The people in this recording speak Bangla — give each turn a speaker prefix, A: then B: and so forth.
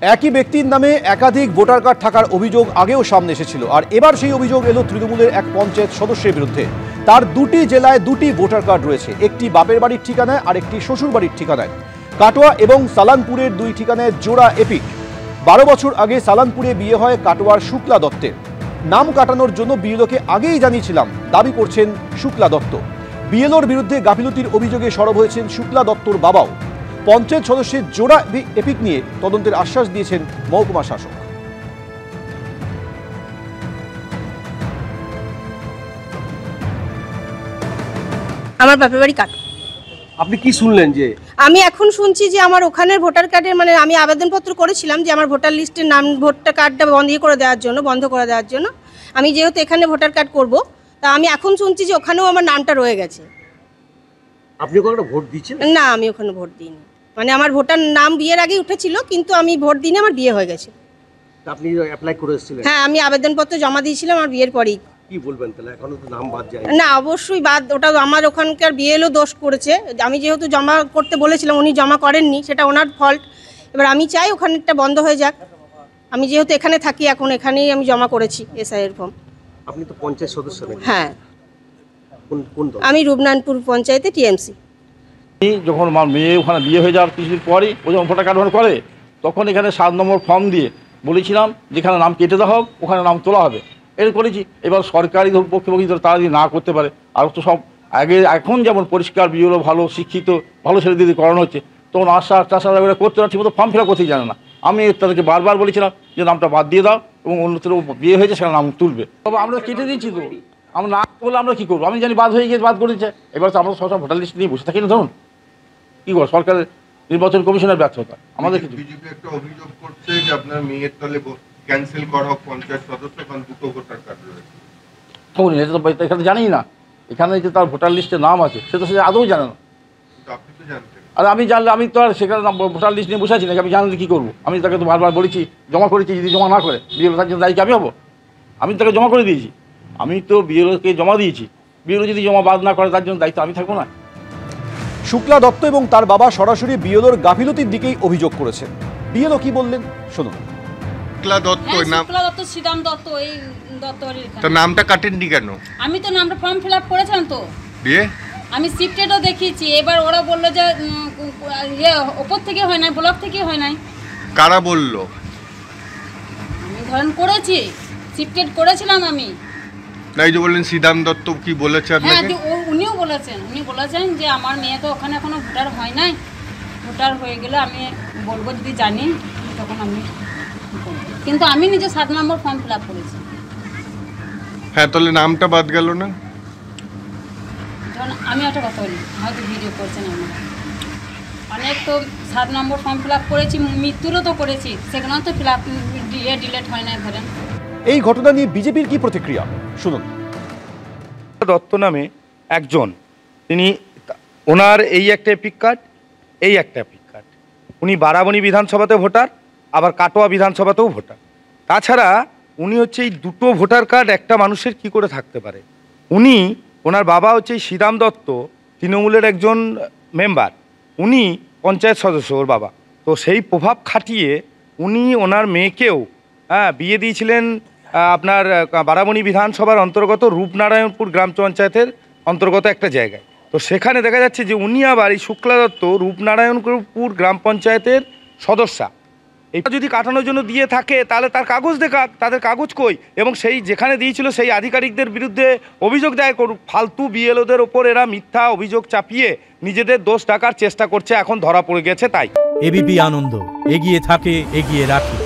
A: একই ব্যক্তির নামে একাধিক ভোটার কার্ড থাকার অভিযোগ আগেও সামনে এসেছিল, আর এবার সেই অভিযোগ এলো তৃণমূলের এক পঞ্চায়েত সদস্যের বিরুদ্ধে। তার দুটি জেলায় দুটি ভোটার কার্ড রয়েছে, একটি বাপের বাড়ির ঠিকানায় আর একটি শ্বশুর বাড়ির ঠিকানায়। কাটোয়া এবং সালানপুরের দুই ঠিকানায় জোড়া এপিক। 12 বছর আগে সালানপুরে বিয়ে হয় কাটোয়ার শুক্লা দত্তের। নাম কাটানোর জন্য বিএলওকে আগেই জানিয়েছিলাম, দাবি করছেন শুক্লা দত্ত। বিএলওর বিরুদ্ধে গাফিলতির অভিযোগে সরব হয়েছেন শুক্লা দত্তর বাবাও। পঞ্চায়েত সদস্যের জোড়া এপিক নিয়ে তদন্তের আশ্বাস দিয়েছেন মহকুমা শাসক।
B: আমার বাপের বাড়ি কাটো।
C: আপনি কি শুনলেন? যে
B: আমি এখন শুনছি যে আমার ওখানের ভোটার কার্ডের আমি আবেদনপত্র করেছিলাম যে আমার ভোটার লিস্টের নাম ভোটার কার্ডটা বন্ধ করে দেওয়ার জন্য। আমি যেহেতু এখানে ভোটার কার্ড করব, তা আমি এখন শুনছি যে ওখানেও আমার নামটা রয়ে গেছে।
C: আপনি ওখানে ভোট দিয়েছেন?
B: না, আমি ওখানে ভোট দিইনি। আমার ভোটার নাম বিয়ের আগেই উঠেছিল, কিন্তু আমি ভোট দিইনি, আমার বিয়ে হয়ে গেছে।
C: আপনি অ্যাপ্লাই করে এসেছিলেন?
B: হ্যাঁ, আমি আবেদনপত্র জমা দিয়েছিলাম আমার বিয়ের পরেই।
C: কি বলবেন তাহলে? এখনো তো নাম বাদ যায়
B: না, অবশ্যই বাদ। ওটা আমার ওখানকার বিএলও দোষ করেছে। আমি যেহেতু জমা করতে বলেছিলাম, উনি জমা করেননি, সেটা ওনার ফল্ট। এবার আমি চাই ওখানেরটা বন্ধ হয়ে যাক। আমি যেহেতু এখানে থাকি, এখন এখানেই আমি জমা করেছি এসআইয়ের ফর্ম।
C: আপনি তো পঞ্চায়েত সদস্য নাকি?
B: হ্যাঁ,
C: কোন দল?
B: আমি রূপনারায়ণপুর পঞ্চায়েতে টিএমসি।
D: যখন আমার মেয়ে ওখানে বিয়ে হয়ে যাওয়ার কিছুদিন পরই ও যখন ভোটার কার্ড করে, তখন এখানে 7 নম্বর ফর্ম দিয়ে বলেছিলাম যেখানে নাম কেটে দেওয়া হোক ওখানে নাম তোলা হবে, এটা করেছি। এবার সরকারি পক্ষপাতী তারা যদি না করতে পারে, আর তো সব আগে এখন যেমন পরিষ্কার বিএলও ভালো শিক্ষিত ভালো ছেলে দিদি করানো হচ্ছে, তখন আশ্বাস টাশ্বাস করতে না, ঠিকমতো ফর্ম ফিল আপ করতেই জানে না। আমি তাদেরকে বারবার বলেছিলাম যে নামটা বাদ দিয়ে দাও, এবং অন্যত্র বিয়ে হয়েছে সেখানে নাম তুলবে। তবে আমরা কেটে দিয়েছি, তো আমরা না বলে আমরা কী করবো? আমি জানি বাদ হয়ে গিয়ে বাদ করে দিচ্ছে। এবার তো আমরা সবসময় ভোটার লিস্ট নিয়ে বসে থাকি না, ধরুন কি করবো? সরকারের নির্বাচন কমিশনের ব্যর্থতা। আমাদের
E: বিজেপি একটা অভিযোগ করছে যে আপনার মেয়ের তলে ক্যান্সেল করা হোক পঞ্চায়েত সদস্য, কারণ দুটো ভোটার কার্ড রয়েছে।
D: এটা তো এখানে জানি না, এখানে যে তার ভোটার লিস্টে নাম আছে সে তো সে আদৌ জানে না।
E: আপনি তো জানতেন।
D: আর আমি জানলে আমি তো আর সেখানে ভোটার লিস্ট নিয়ে বসে আছি নাকি? আমি জানলে কী করবো? আমি তাকে তো বারবার বলেছি জমা করেছি, যদি জমা না করে বিএলও তার জন্য দায়ী আমি হবো? আমি তাকে জমা করে দিয়েছি, আমি তো বিএলওকে জমা দিয়েছি। বিএলও যদি জমা বাদ না করে তার জন্য দায়িত্ব আমি থাকবো না?
A: শুক্লা দত্ত এবং তার বাবা সরাসরি বিএলওর গাফিলতির দিকেই অভিযোগ করেছেন। বিএলও কি বললেন শুনুন।
E: শুক্লা দত্ত নাম,
F: শুক্লা দত্ত, শ্রীরাম দত্ত, এই দত্ত বাড়ির এখানে।
E: তো নামটা কাটেননি কেন?
F: আমি তো নামটা ফর্ম ফিল আপ করেছিলাম, তো
E: দিয়ে
F: আমি শিফটেডও দেখিয়েছি। এবার ওরা বললো যে ওপর থেকে হয় নাই, ব্লক থেকে হয় নাই।
E: কারা বললো?
F: আমি ধরেন করেছি, শিফটেড করেছিলাম আমি।
E: না, এই যে বললেন শ্রীরাম দত্ত কি বলেছে
F: হ্যাঁ,
E: আপনাকে?
F: উনিও বলেছেন, উনি বলেছেন যে আমার মেয়ে তো ওখানে এখনো ভোটার হয় নাই, ভোটার হয়ে গেলে আমি বলবো, যদি জানি তখন আমি বলবো। কিন্তু আমি নিজে 7 নম্বর ফর্ম ফিল আপ করেছি।
E: হ্যাঁ, তাহলে নামটা বাদ গেল না?
F: ধরুন আমি একটা কথা বলি, হয়তো ভিডিও করছেন আপনারা, অনেক তো 7 নম্বর ফর্ম ফিল আপ করেছি, মৃত্যুরও তো করেছি, সেখানেও তো ফিল আপ ডিলেট হয় না। ধরেন
A: এই ঘটনা নিয়ে বিজেপির কি প্রতিক্রিয়া শুনুন।
G: দত্ত নামে একজন, তিনি ওনার এই একটা এপিক কার্ড, এই একটা এপিক কার্ড। উনি বারাবণী বিধানসভাতে ভোটার, আবার কাটোয়া বিধানসভাতেও ভোটার। তাছাড়া উনি হচ্ছে এই দুটো ভোটার কার্ড একটা মানুষের কি করে থাকতে পারে? ওনার বাবা হচ্ছে শ্রীরাম দত্ত, তৃণমূলের একজন মেম্বার, উনি পঞ্চায়েত সদস্য ওর বাবা। তো সেই প্রভাব খাটিয়ে উনি ওনার মেয়েকেও বিয়ে দিয়েছিলেন আপনার বারাবণী বিধানসভার অন্তর্গত রূপনারায়ণপুর গ্রাম পঞ্চায়েতের অন্তর্গত একটা জায়গায়। তো সেখানে দেখা যাচ্ছে যে উনি আবার এই শুক্লা দত্ত রূপনারায়ণপুর গ্রাম পঞ্চায়েতের সদস্যা। এটা যদি কাটানোর জন্য দিয়ে থাকে তাহলে তার কাগজ দেখাক, তাদের কাগজ কই, এবং সেই যেখানে দিয়েছিল সেই আধিকারিকদের বিরুদ্ধে অভিযোগ দায়ের করুক। ফালতু বিএলওদের ওপর এরা মিথ্যা অভিযোগ চাপিয়ে নিজেদের দোষ ঢাকার চেষ্টা করছে, এখন ধরা পড়ে গেছে। তাই
H: এবিপি আনন্দ এগিয়ে থাকে, এগিয়ে রাখে।